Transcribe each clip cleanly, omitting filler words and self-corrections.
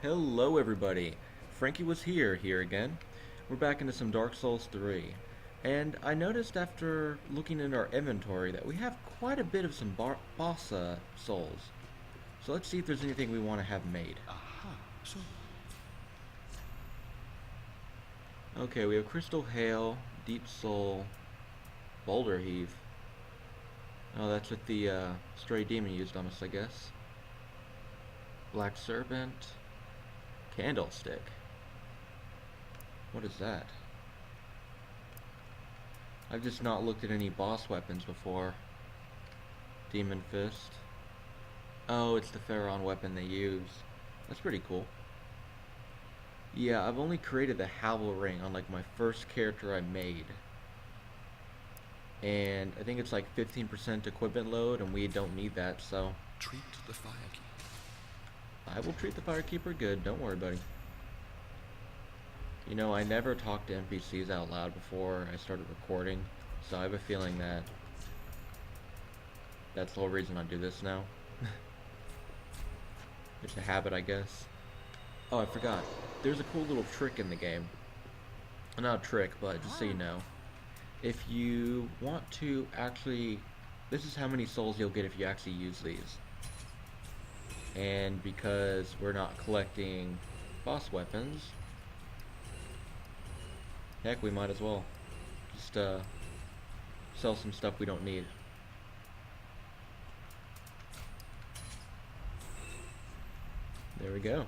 Hello everybody, FrankieWuzHere here again. We're back into some Dark Souls 3. And I noticed after looking in our inventory that we have quite a bit of some boss souls. So let's see if there's anything we want to have made. Aha, so Okay, we have Crystal Hail, Deep Soul, Boulder Heave. Oh, that's what the Stray Demon used on us, I guess. Black Serpent, Candlestick. What is that? I've just not looked at any boss weapons before. Demon Fist. Oh, it's the Pharaon weapon they use. That's pretty cool. Yeah, I've only created the Howl Ring on like my first character I made. And I think it's like 15% equipment load and we don't need that, so treat the firekeeper. I will treat the Firekeeper good, don't worry buddy. You know, I never talked to NPCs out loud before I started recording, so I have a feeling that that's the whole reason I do this now. It's a habit, I guess. Oh, I forgot. There's a cool little trick in the game. Not a trick, but just so you know. If you want to actually... This is how many souls you'll get if you actually use these. And because we're not collecting boss weapons... Heck, we might as well. Just, sell some stuff we don't need. There we go.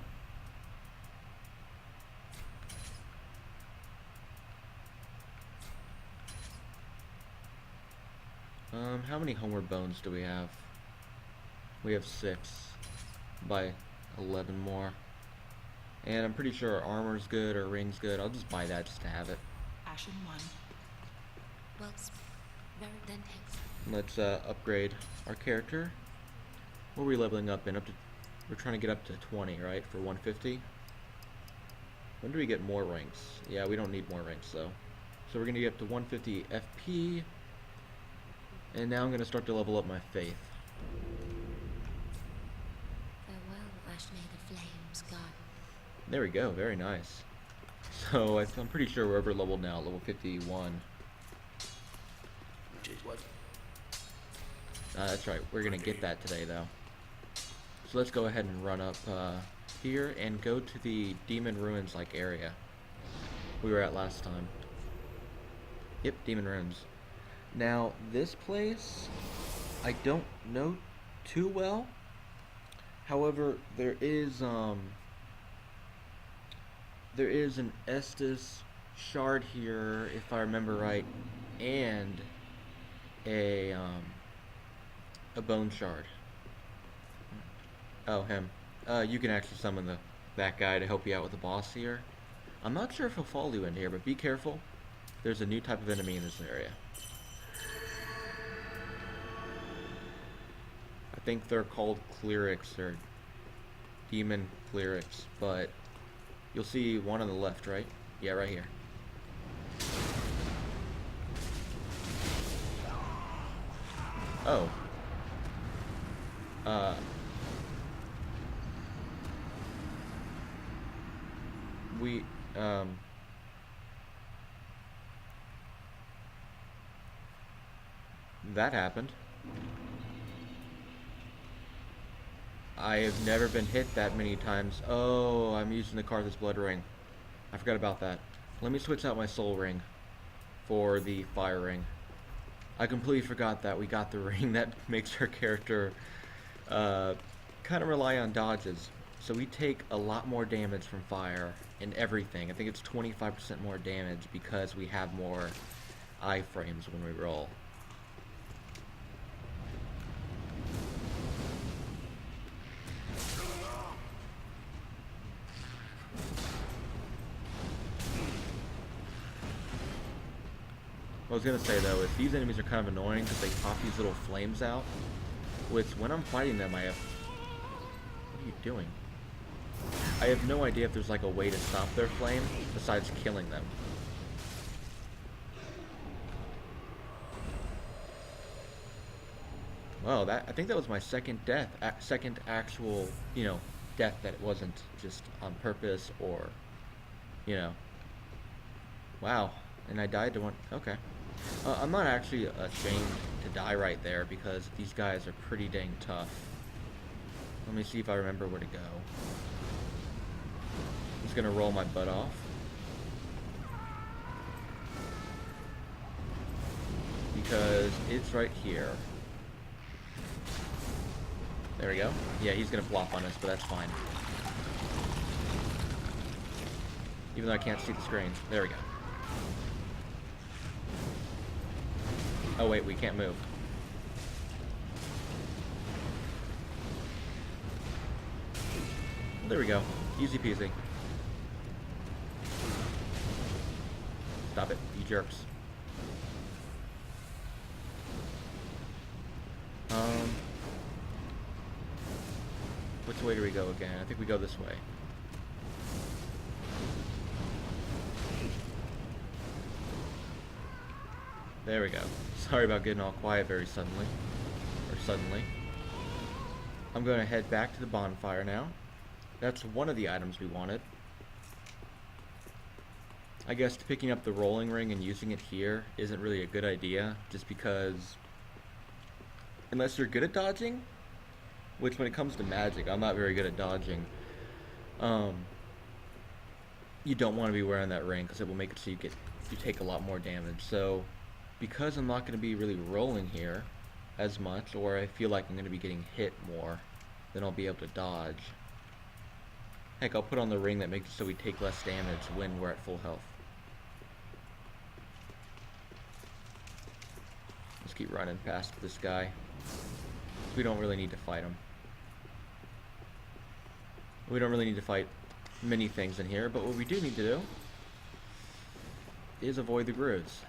How many homeward bones do we have? We have 6. Buy 11 more. And I'm pretty sure our armor's good, our ring's good. I'll just buy that just to have it. Ashen one. Well, very then thanks. Let's upgrade our character. What are we leveling up in? We're trying to get up to 20, right? For 150. When do we get more ranks? Yeah, we don't need more ranks though. So we're gonna get up to 150 FP. And now I'm gonna start to level up my faith. Farewell, Ashmade of Flames, God. There we go, very nice. So I'm pretty sure we're over leveled now, level 51. Which is what? That's right, we're gonna get that today though. So let's go ahead and run up here and go to the Demon Ruins like area we were at last time. Yep, Demon Ruins. Now this place I don't know too well. However, there is an Estus shard here, if I remember right, and a bone shard. Oh, him. You can actually summon that guy to help you out with the boss here. I'm not sure if he'll follow you in here, but be careful. There's a new type of enemy in this area. I think they're called clerics or demon clerics, but you'll see one on the left, right? Yeah, right here. Oh. We, that happened. I have never been hit that many times. Oh, I'm using the Karthus Blood Ring. I forgot about that. Let me switch out my Soul Ring for the Fire Ring. I completely forgot that we got the ring that makes our character kind of rely on dodges. So we take a lot more damage from fire and everything. I think it's 25% more damage because we have more iframes when we roll. I was gonna say though, is these enemies are kind of annoying because they pop these little flames out, which when I'm fighting them I have... What are you doing? I have no idea if there's like a way to stop their flame besides killing them. Well, I think that was my second death, second actual, you know, death that it wasn't just on purpose or, you know. Wow. And I died to one. Okay. I'm not actually ashamed to die right there because these guys are pretty dang tough. Let me see if I remember where to go. I'm just gonna roll my butt off. Because it's right here. There we go. Yeah, he's gonna flop on us, but that's fine. Even though I can't see the screen. There we go. Oh wait, we can't move. There we go. Easy peasy. Stop it, you jerks. Which way do we go again? I think we go this way. There we go. Sorry about getting all quiet very suddenly. Or suddenly. I'm going to head back to the bonfire now. That's one of the items we wanted. I guess picking up the rolling ring and using it here isn't really a good idea, just because unless you're good at dodging, which when it comes to magic, I'm not very good at dodging, you don't want to be wearing that ring because it will make it so you take a lot more damage. So because I'm not going to be really rolling here as much, or I feel like I'm going to be getting hit more, then I'll be able to dodge. Heck, I'll put on the ring that makes it so we take less damage when we're at full health. Let's keep running past this guy. We don't really need to fight him. We don't really need to fight many things in here, but what we do need to do is avoid the grooves.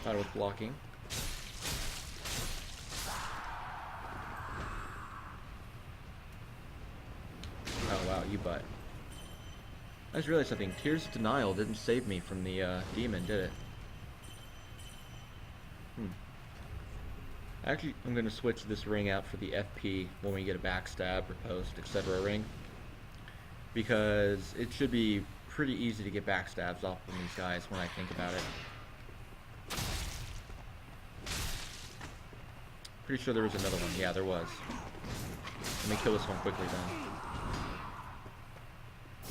Thought it was blocking. Oh wow, you butt. I just realized something. Tears of Denial didn't save me from the demon, did it? Actually, I'm going to switch this ring out for the FP when we get a backstab, riposte, etc. ring. Because it should be pretty easy to get backstabs off from these guys when I think about it. Pretty sure there was another one. Yeah, there was. Let me kill this one quickly then.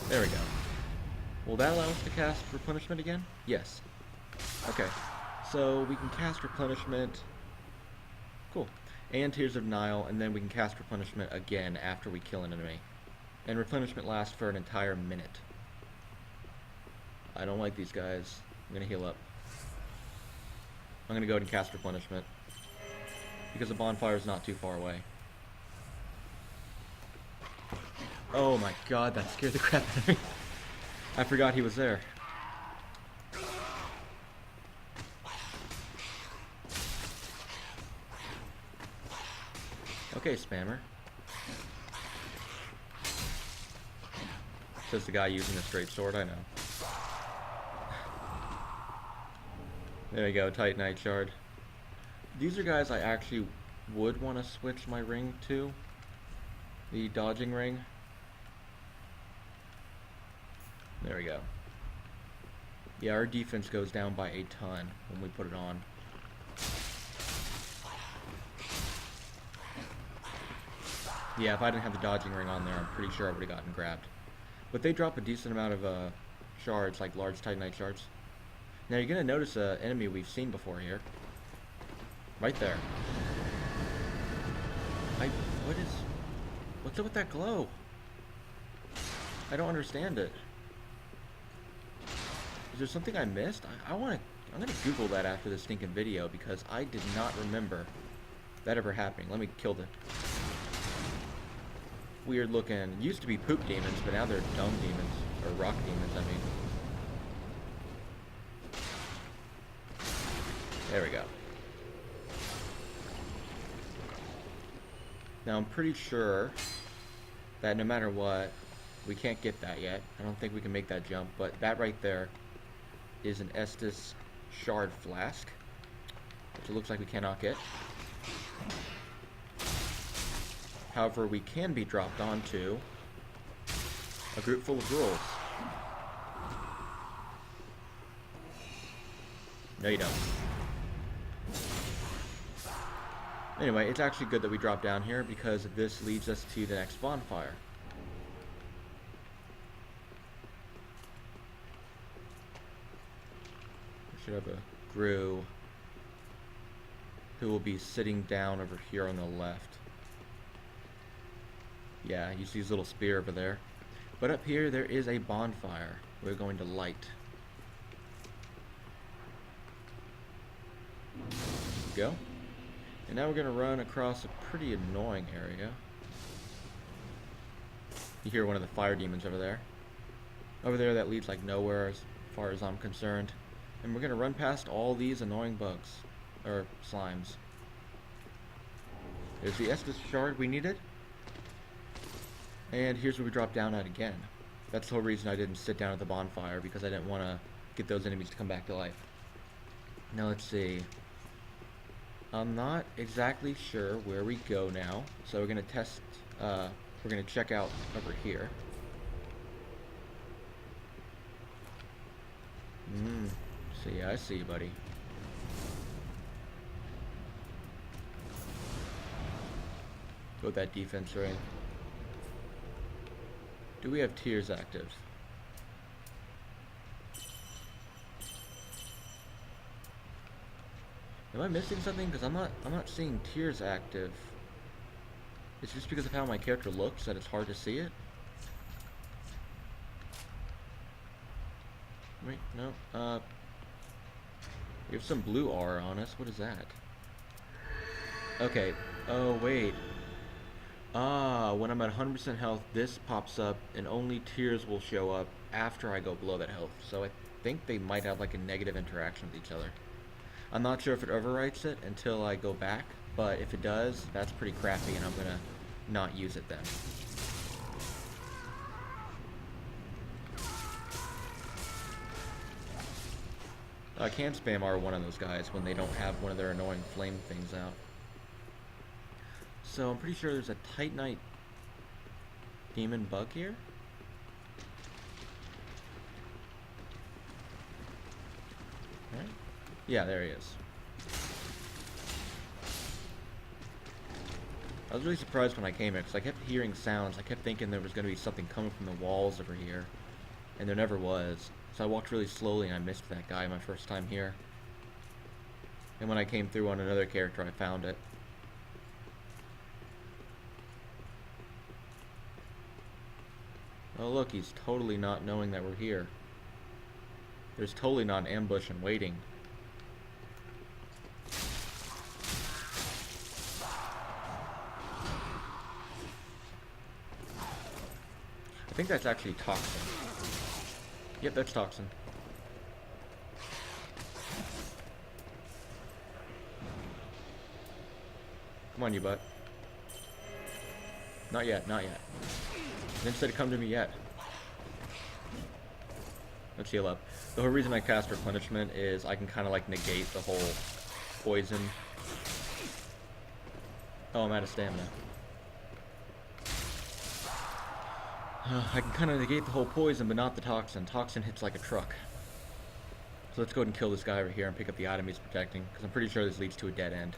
There we go. Will that allow us to cast Replenishment again? Yes. Okay. So we can cast Replenishment. Cool. And Tears of Denial, and then we can cast Replenishment again after we kill an enemy. And Replenishment lasts for an entire minute. I don't like these guys. I'm gonna heal up. I'm gonna go ahead and cast Replenishment. Because the bonfire is not too far away. Oh my god, that scared the crap out of me. I forgot he was there. Okay, spammer. Says the guy using a straight sword, I know. There you go, Titanite Shard. These are guys I actually would want to switch my ring to. The dodging ring. There we go. Yeah, our defense goes down by a ton when we put it on. Yeah, if I didn't have the dodging ring on there, I'm pretty sure I would have gotten grabbed. But they drop a decent amount of shards, like large Titanite shards. Now you're going to notice an enemy we've seen before here. Right there. What's up with that glow? I don't understand it. Is there something I missed? I'm gonna Google that after this stinking video because I did not remember that ever happening. Let me kill the weird looking, used to be poop demons, but now they're dumb demons, or rock demons, I mean. There we go. Now I'm pretty sure that no matter what, we can't get that yet. I don't think we can make that jump, but that right there is an Estus shard flask, which it looks like we cannot get. However, we can be dropped onto a group full of ghouls. No, you don't. Anyway, it's actually good that we dropped down here because this leads us to the next bonfire. We should have a Gru who will be sitting down over here on the left. Yeah, you see his little spear over there. But up here, there is a bonfire we're going to light. Go. And now we're going to run across a pretty annoying area. You hear one of the fire demons over there. Over there, that leads like nowhere as far as I'm concerned. And we're going to run past all these annoying bugs. Or slimes. There's the Estus shard we needed. And here's where we drop down at again. That's the whole reason I didn't sit down at the bonfire, because I didn't want to get those enemies to come back to life. Now let's see. I'm not exactly sure where we go now, so we're going to test, we're going to check out over here. See, I see you, buddy. Go with that defense ring. Do we have tears active? Am I missing something? Because I'm not seeing tears active. It's just because of how my character looks that it's hard to see it. Wait, no. We have some blue aura on us. What is that? Okay. Oh, wait. Ah, when I'm at 100% health, this pops up, and only tears will show up after I go below that health. So I think they might have like a negative interaction with each other. I'm not sure if it overwrites it until I go back, but if it does, that's pretty crappy, and I'm gonna not use it then. I can spam R1 on those guys when they don't have one of their annoying flame things out. So I'm pretty sure there's a Titanite demon bug here. Right? Yeah, there he is. I was really surprised when I came here because I kept hearing sounds. I kept thinking there was going to be something coming from the walls over here, and there never was. So I walked really slowly and I missed that guy my first time here. And when I came through on another character, I found it. Oh look, he's totally not knowing that we're here. There's totally not an ambush and waiting. I think that's actually toxin. Yep, that's toxin. Come on, you butt. Not yet, not yet. Didn't say to come to me yet. Let's heal up. The whole reason I cast replenishment is I can kind of like negate the whole poison. Oh, I'm out of stamina. I can kind of negate the whole poison, but not the toxin. Toxin hits like a truck. So let's go ahead and kill this guy over here and pick up the item he's protecting, because I'm pretty sure this leads to a dead end.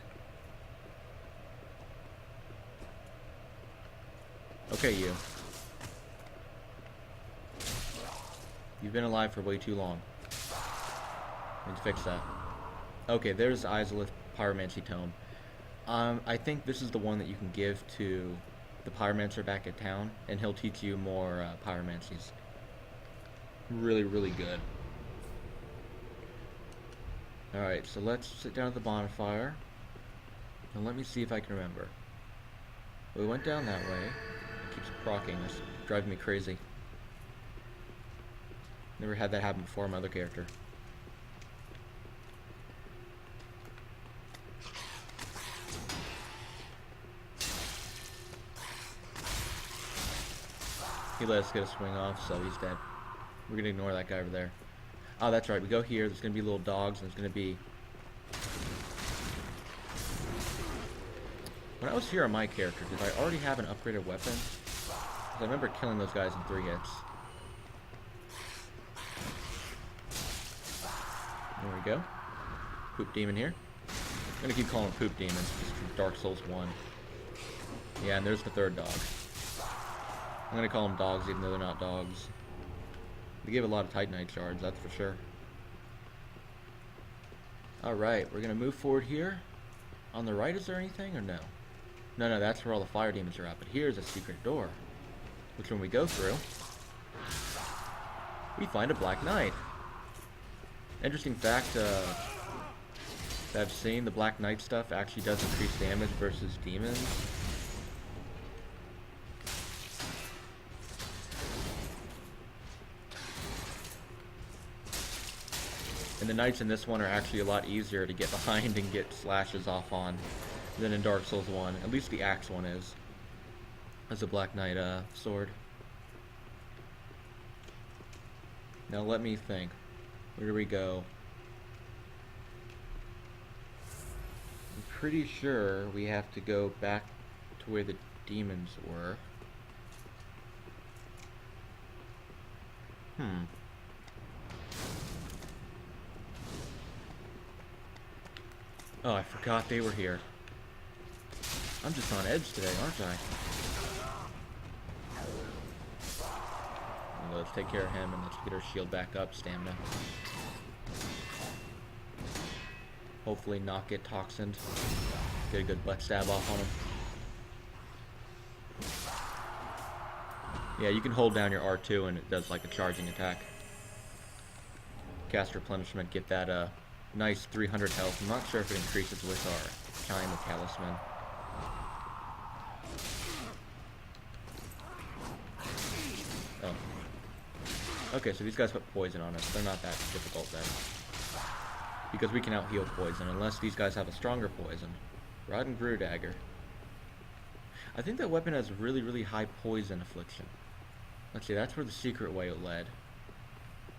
Okay, you. You've been alive for way too long. Need to fix that. Okay, there's Izalith Pyromancy Tome. I think this is the one that you can give to the Pyromancer back at town, and he'll teach you more Pyromancies. Really, really good. Alright, so let's sit down at the bonfire, and let me see if I can remember. We went down that way. It keeps proccing. It's driving me crazy. Never had that happen before in my other character. He let us get a swing off, so he's dead. We're gonna ignore that guy over there. Oh, that's right. We go here. There's gonna be little dogs, and there's gonna be. When I was here on my character, did I already have an upgraded weapon? 'Cause I remember killing those guys in 3 hits. There we go. Poop demon here. I'm gonna keep calling them poop demons. Just from Dark Souls 1. Yeah, and there's the 3rd dog. I'm gonna call them dogs even though they're not dogs. They give a lot of Titanite shards, that's for sure. Alright, we're gonna move forward here. On the right, is there anything or no? No, that's where all the fire demons are at. But here's a secret door. Which when we go through, we find a Black Knight. Interesting fact that I've seen, the Black Knight stuff actually does increase damage versus demons. And the knights in this one are actually a lot easier to get behind and get slashes off on than in Dark Souls 1. At least the axe one is. As a Black Knight sword. Now let me think. Where do we go? I'm pretty sure we have to go back to where the demons were. Oh, I forgot they were here. I'm just on edge today, aren't I? Well, let's take care of him and let's get our shield back up, stamina. Hopefully not get toxined. Get a good butt stab off on him. Yeah, you can hold down your R2 and it does like a charging attack. Cast replenishment, get that nice 300 health. I'm not sure if it increases with our Chime or Talisman. Oh. Okay, so these guys put poison on us. They're not that difficult then. Because we can out-heal poison, unless these guys have a stronger poison. Rod and Brew Dagger. I think that weapon has really, really high poison affliction. Let's see, that's where the secret way led.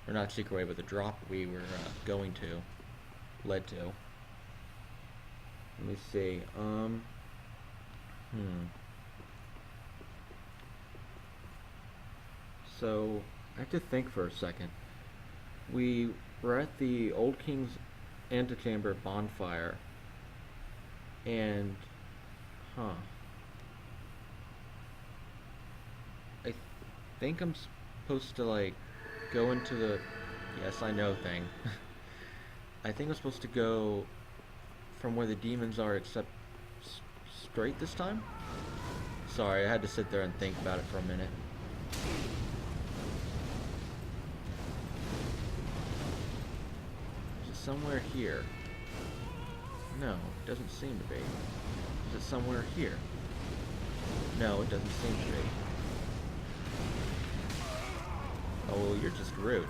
Or not secret way, but the drop we were going to. Led to. Let me see. So I have to think for a second. We were at the Old King's antechamber bonfire, and I think I'm supposed to like go into the yes I know thing. I think I'm supposed to go from where the demons are, except straight this time? Sorry, I had to sit there and think about it for a minute. Is it somewhere here? No, it doesn't seem to be. Is it somewhere here? No, it doesn't seem to be. Oh, well, you're just rude.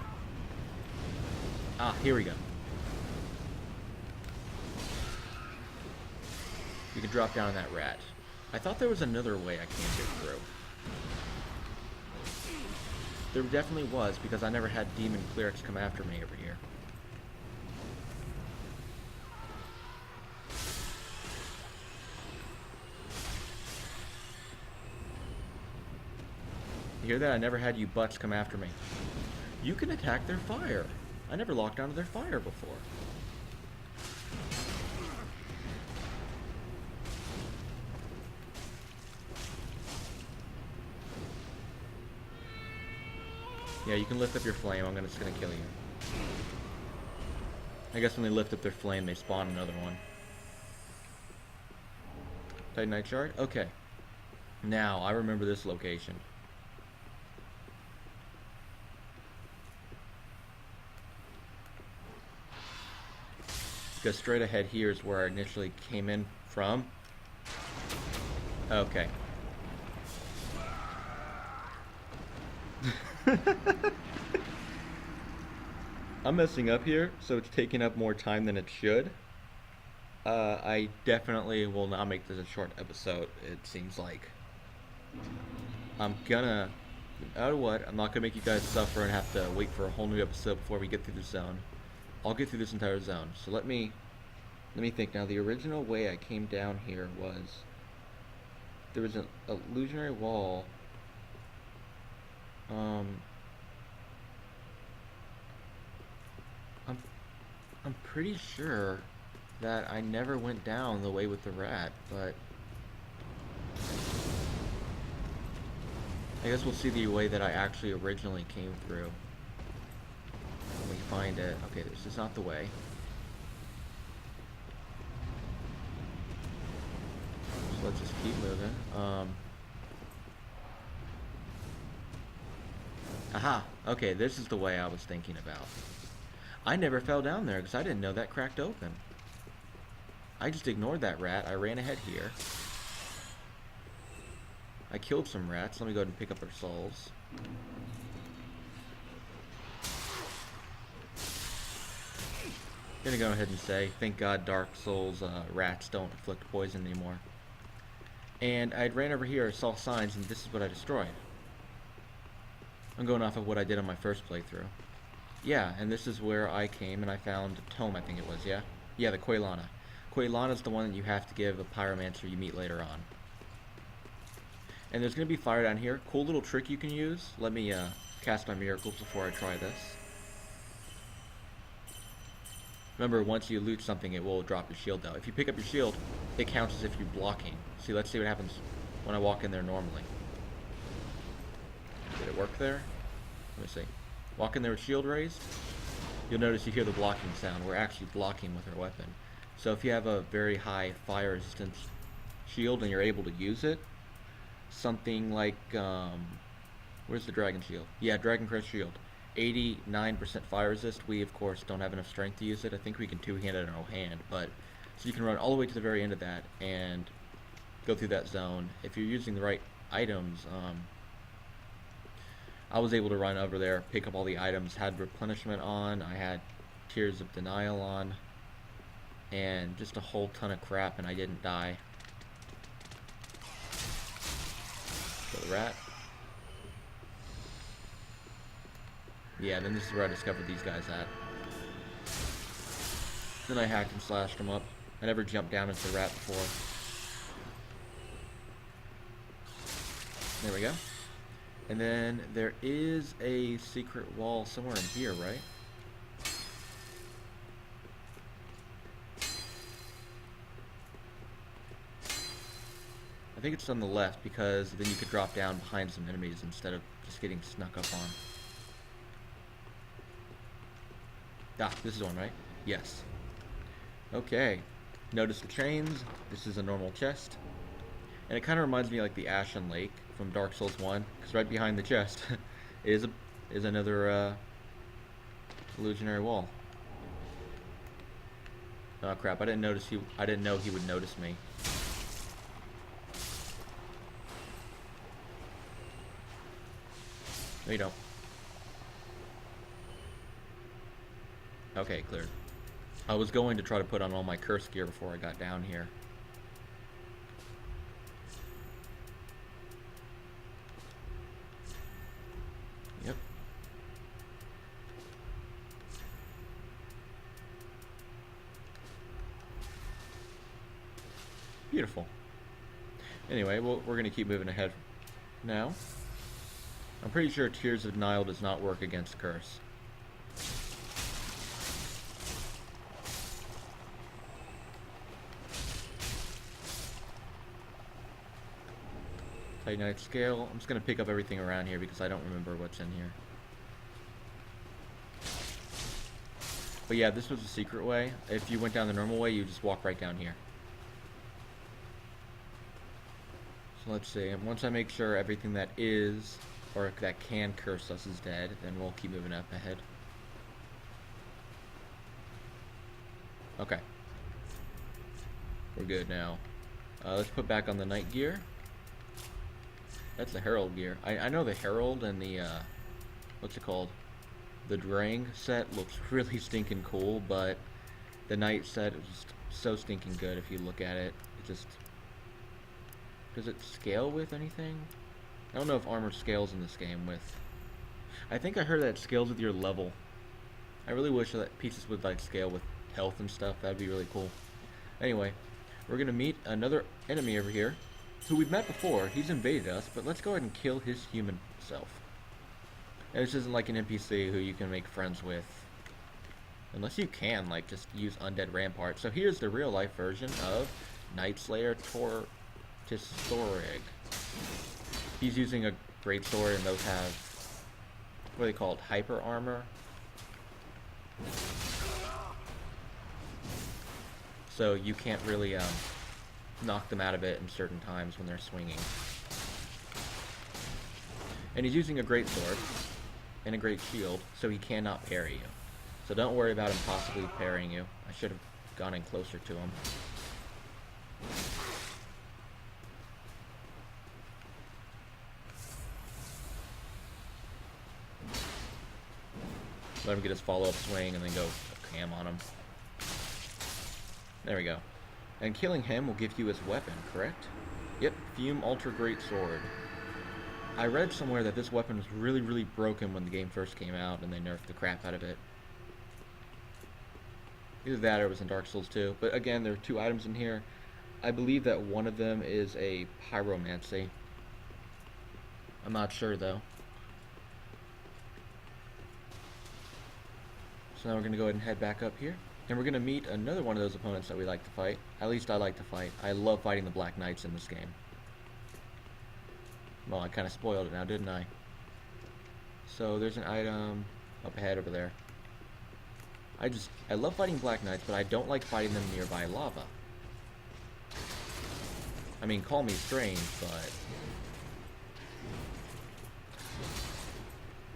Ah, here we go. You can drop down on that rat. I thought there was another way I can't get through. There definitely was, because I never had demon clerics come after me over here. You hear that? I never had you butts come after me. You can attack their fire. I never locked onto their fire before. Yeah, you can lift up your flame. I'm just gonna kill you. I guess when they lift up their flame, they spawn another one. Titanite shard? Okay. Now, I remember this location. Because straight ahead here is where I initially came in from. Okay. I'm messing up here, so it's taking up more time than it should. I definitely will not make this a short episode, it seems like. I'm gonna No matter what, I'm not gonna make you guys suffer and have to wait for a whole new episode before we get through the zone. I'll get through this entire zone. So let me think. Now, the original way I came down here was there was an illusionary wall. I'm pretty sure that I never went down the way with the rat, but I guess we'll see the way that I actually originally came through when we find it. Okay, this is not the way. So let's just keep moving. Aha! Okay, this is the way I was thinking about. I never fell down there because I didn't know that cracked open. I just ignored that rat. I ran ahead here. I killed some rats. Let me go ahead and pick up our souls. Gonna go ahead and say, thank God Dark Souls rats don't inflict poison anymore. And I ran over here, saw signs, and this is what I destroyed. I'm going off of what I did on my first playthrough. Yeah, and this is where I came and I found a tome, I think it was, yeah? Yeah, the Quaylana. Quaylana's the one that you have to give a pyromancer you meet later on. And there's going to be fire down here. Cool little trick you can use. Let me cast my miracles before I try this. Remember, once you loot something, it will drop your shield, though. If you pick up your shield, it counts as if you're blocking. See, let's see what happens when I walk in there normally. Did it work there? Let me see. Walk in there with shield raised. You'll notice you hear the blocking sound. We're actually blocking with our weapon. So if you have a very high fire resistance shield and you're able to use it, something like, where's the dragon shield? Yeah, Dragon Crest shield. 89% fire resist. We, of course, don't have enough strength to use it. I think we can two-hand it in our hand, but so you can run all the way to the very end of that and go through that zone. If you're using the right items, I was able to run over there, pick up all the items, had replenishment on, I had Tears of Denial on, and just a whole ton of crap, and I didn't die. Kill the rat. Yeah, then this is where I discovered these guys at. Then I hacked and slashed them up. I never jumped down into the rat before. There we go. And then there is a secret wall somewhere in here, right? I think it's on the left because then you could drop down behind some enemies instead of just getting snuck up on. Ah, this is the one, right? Yes. Okay. Notice the chains. This is a normal chest. And it kind of reminds me of like the Ashen Lake from Dark Souls 1, because right behind the chest is another illusionary wall. Oh crap! I didn't know he would notice me. No, you don't. Okay, cleared. I was going to try to put on all my curse gear before I got down here. Yep. Beautiful. Anyway, we're going to keep moving ahead now. I'm pretty sure Tears of Denial does not work against Curse. Titanite scale. I'm just going to pick up everything around here because I don't remember what's in here. But yeah, this was the secret way. If you went down the normal way, you just walk right down here. So let's see. And once I make sure everything that is, or that can curse us is dead, then we'll keep moving up ahead. Okay. We're good now. Let's put back on the night gear. That's the Herald gear. I know the Herald and the, what's it called? The Drang set looks really stinking cool, but the night set is just so stinking good if you look at it. It just... Does it scale with anything? I don't know if armor scales in this game with... I think I heard that it scales with your level. I really wish that pieces would like scale with health and stuff. That'd be really cool. Anyway, we're gonna meet another enemy over here, who we've met before. He's invaded us, but let's go ahead and kill his human self. And this isn't like an NPC who you can make friends with. Unless you can, like, just use Undead Rampart. So here's the real-life version of Knightslayer Tisorig. He's using a greatsword, and those have, what are they called? Hyper armor? So you can't really knock them out of it in certain times when they're swinging. And he's using a greatsword and a great shield, so he cannot parry you. So don't worry about him possibly parrying you. I should have gone in closer to him. Let him get his follow-up swing and then go ham on him. There we go. And killing him will give you his weapon, correct? Yep, Fume Ultra Great Sword. I read somewhere that this weapon was really, really broken when the game first came out and they nerfed the crap out of it. Either that or it was in Dark Souls 2. But again, there are 2 items in here. I believe that one of them is a pyromancy. I'm not sure though. So now we're going to go ahead and head back up here. And we're going to meet another one of those opponents that we like to fight. At least I like to fight. I love fighting the Black Knights in this game. Well, I kind of spoiled it now, didn't I? So there's an item up ahead over there. I love fighting Black Knights, but I don't like fighting them nearby lava. I mean, call me strange, but...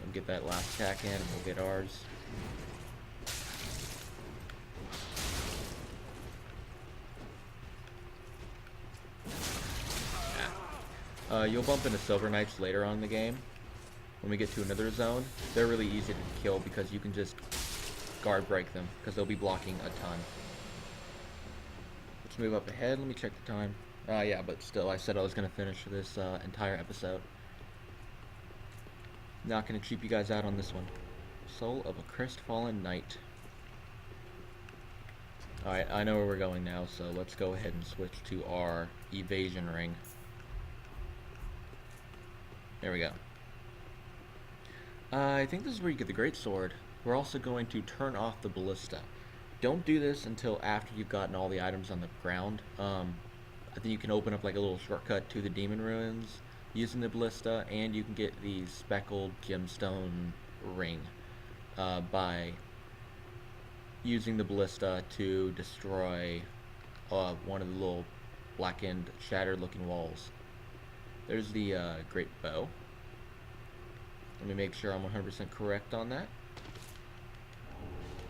We'll get that last attack in, and we'll get ours. You'll bump into Silver Knights later on in the game. When we get to another zone, they're really easy to kill because you can just guard break them, because they'll be blocking a ton. Let's move up ahead. Let me check the time. Yeah, but still, I said I was going to finish this entire episode. Not going to cheap you guys out on this one. Soul of a Crestfallen Knight. Alright, I know where we're going now, so let's go ahead and switch to our evasion ring. There we go. I think this is where you get the greatsword. We're also going to turn off the ballista. Don't do this until after you've gotten all the items on the ground. I think you can open up like a little shortcut to the demon ruins using the ballista, and you can get the speckled gemstone ring by using the ballista to destroy one of the little blackened, shattered looking walls. There's the great bow. Let me make sure I'm 100% correct on that.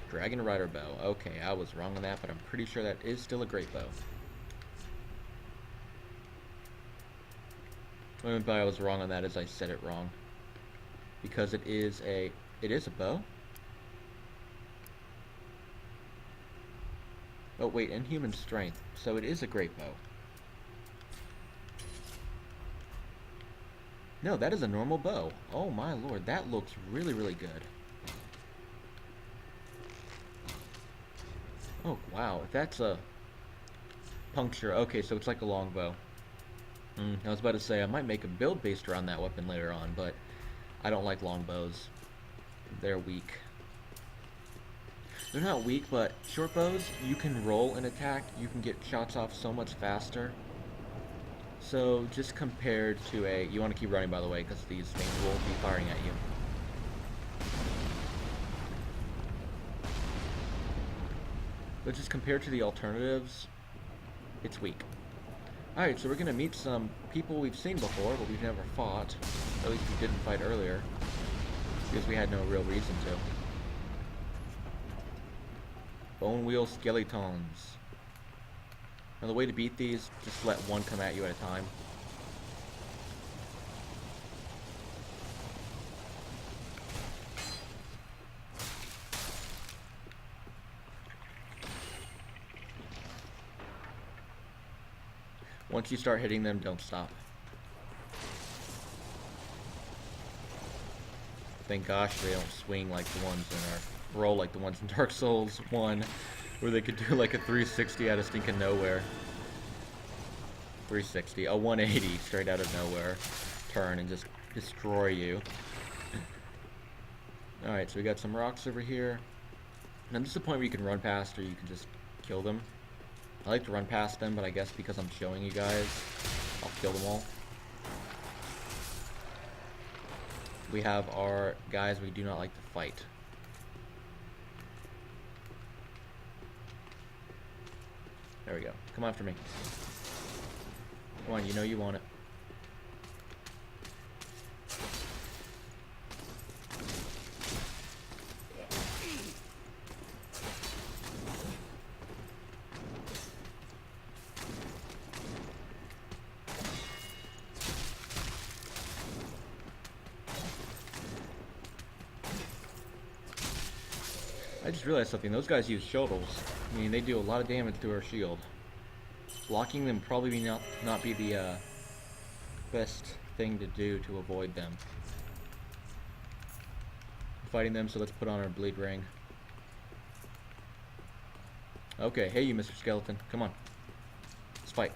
Dragon Rider bow. Okay, I was wrong on that, but I'm pretty sure that is still a great bow. What I meant by I was wrong on that is I said it wrong. Because it is a bow? Oh wait, inhuman strength. So it is a great bow. No, that is a normal bow. Oh my lord, that looks really, really good. Oh wow, if that's a puncture, okay, so it's like a longbow. I was about to say I might make a build based around that weapon later on, but I don't like longbows. They're weak. They're not weak, but short bows, you can roll an attack, you can get shots off so much faster. So, just compared to a... You want to keep running, by the way, because these things will be firing at you. But just compared to the alternatives, it's weak. Alright, so we're going to meet some people we've seen before, but we've never fought. At least we didn't fight earlier. Because we had no real reason to. Bone Wheel Skeletons. Now the way to beat these, just let one come at you at a time. Once you start hitting them, don't stop. Thank gosh they don't swing like the ones in our roll like the ones in Dark Souls 1, where they could do like a 360 out of stinking nowhere. 360, a 180 straight out of nowhere turn and just destroy you. Alright, so we got some rocks over here. Now this is the point where you can run past or you can just kill them. I like to run past them, but I guess because I'm showing you guys, I'll kill them all. We have our guys we do not like to fight. There we go. Come after me. Come on, you know you want it. I just realized something. Those guys use shovels. I mean, they do a lot of damage to our shield. Blocking them probably not be the best thing to do to avoid them. Fighting them, so let's put on our bleed ring. Okay, hey you Mr. Skeleton, come on. Let's fight.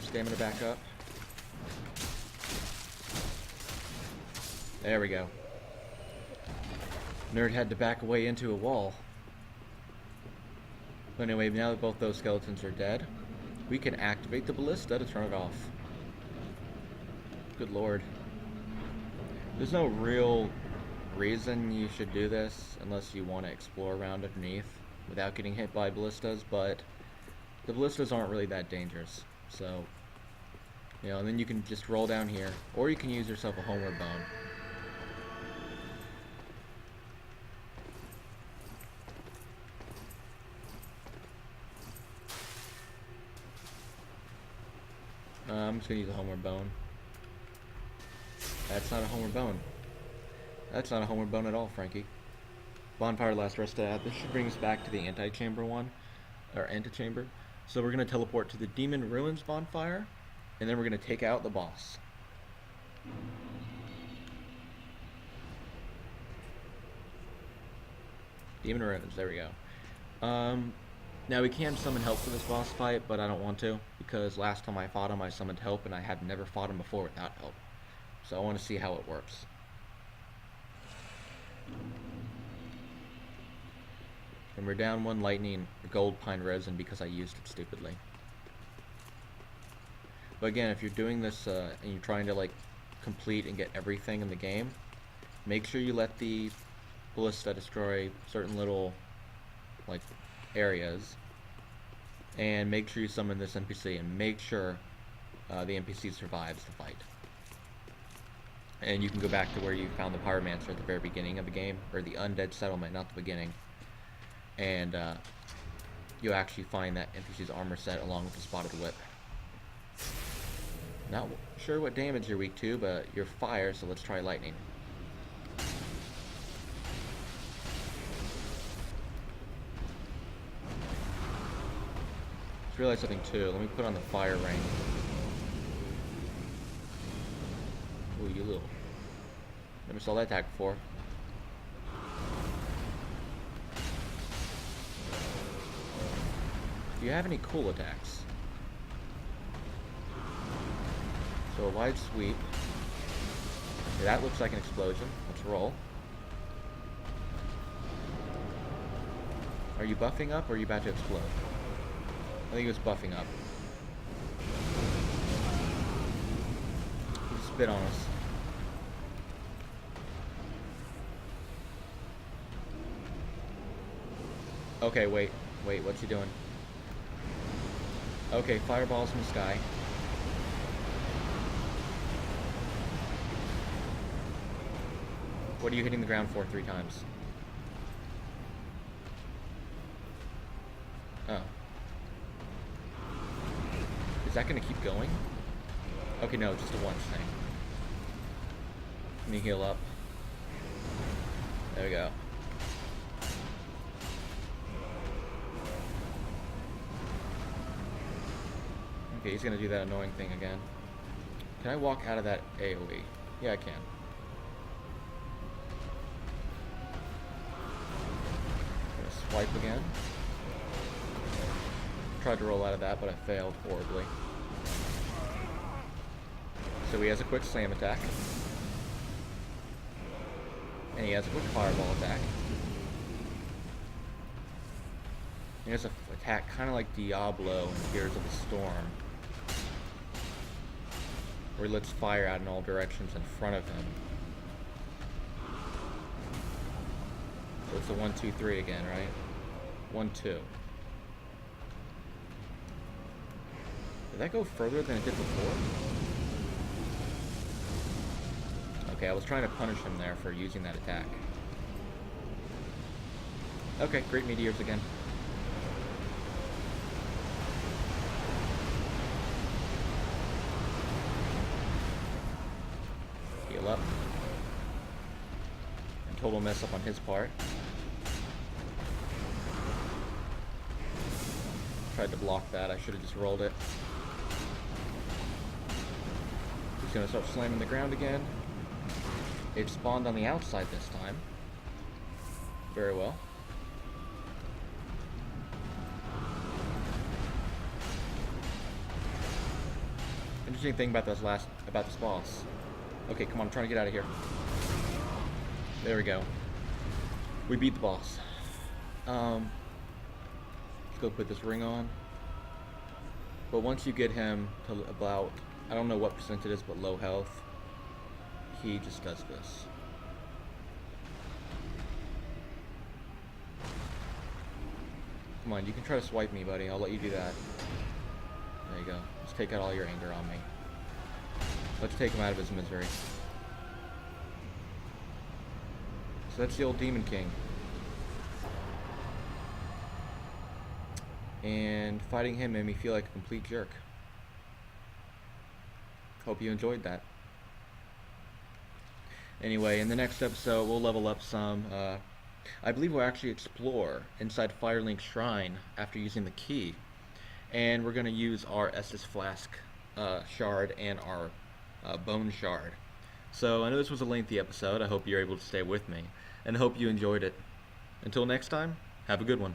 Stamina back up. There we go. Nerd had to back away into a wall. But anyway, now that both those skeletons are dead, we can activate the ballista to turn it off. Good lord. There's no real reason you should do this unless you want to explore around underneath without getting hit by ballistas, but the ballistas aren't really that dangerous. So, you know, and then you can just roll down here, or you can use yourself a homeward bone. I'm just gonna use a homeward bone. That's not a homeward bone. That's not a homeward bone at all, Frankie. Bonfire last rest this should bring us back to the antechamber one, or antechamber. So we're gonna teleport to the Demon Ruins bonfire, and then we're gonna take out the boss. Demon Ruins, there we go. Now we can summon help for this boss fight, but I don't want to, because last time I fought him I summoned help and I had never fought him before without help. So I want to see how it works. And we're down one lightning gold pine resin because I used it stupidly. But again, if you're doing this and you're trying to like complete and get everything in the game, make sure you let the ballista destroy certain little like areas, and make sure you summon this NPC and make sure the NPC survives the fight. And you can go back to where you found the pyromancer at the very beginning of the game, or the undead settlement, not the beginning, and you'll actually find that NPC's armor set along with the spotted whip. Not sure what damage you're weak to, but you're fire, so let's try lightning. Just realized something too. Let me put on the fire ring. Ooh, you little. Never saw that attack before. Do you have any cool attacks? So a wide sweep. Okay, that looks like an explosion. Let's roll. Are you buffing up or are you about to explode? I think it was buffing up. He spit on us. Okay, wait, what's he doing? Okay, fireballs in the sky. What are you hitting the ground for 3 times? Oh. Is that gonna keep going? Okay, no, just a once thing. Let me heal up. There we go. Okay, he's gonna do that annoying thing again. Can I walk out of that AoE? Yeah, I can. Gonna swipe again. Tried to roll out of that, but I failed horribly. So he has a quick slam attack. And he has a quick fireball attack. He has an attack kind of like Diablo in Gears of the Storm, where he lets fire out in all directions in front of him. So it's a 1, 2, 3 again, right? 1, 2. Did that go further than it did before? Okay, I was trying to punish him there for using that attack. Okay, great meteors again. Heal up. And total mess up on his part. Tried to block that, I should have just rolled it. He's gonna start slamming the ground again. It spawned on the outside this time. Very well. Interesting thing about this boss. Okay, come on, I'm trying to get out of here. There we go. We beat the boss. Let's go put this ring on. But once you get him to about, I don't know what percent it is, but low health, he just does this. Come on, you can try to swipe me, buddy. I'll let you do that. There you go. Let's take out all your anger on me. Let's take him out of his misery. So that's the old Demon King. And fighting him made me feel like a complete jerk. Hope you enjoyed that. Anyway, in the next episode, we'll level up some. I believe we'll actually explore inside Firelink's Shrine after using the key. And we're going to use our Estus Flask shard and our Bone shard. So I know this was a lengthy episode. I hope you're able to stay with me. And I hope you enjoyed it. Until next time, have a good one.